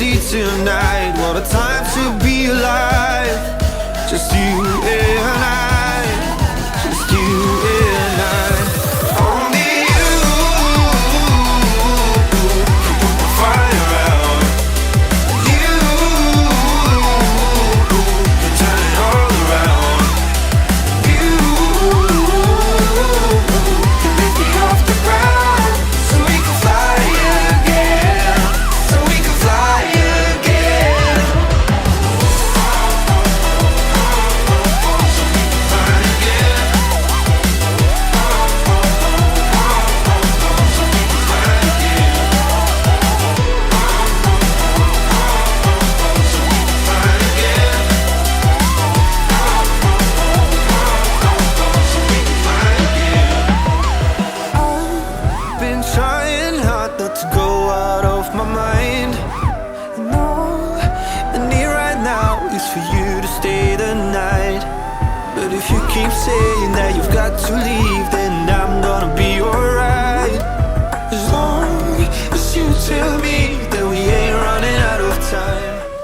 melody tonight. What a time to be alive. Just you and I, just you and I. Only you can put the fire out. You can turn it all around. You can lift me off the ground, so we can fly again, so we can fly again. I've been trying hard not to go out of my mind. And all I need right now is for you to stay the night. But if you keep saying that you've got to leave, then I'm gonna be alright. As long as you tell me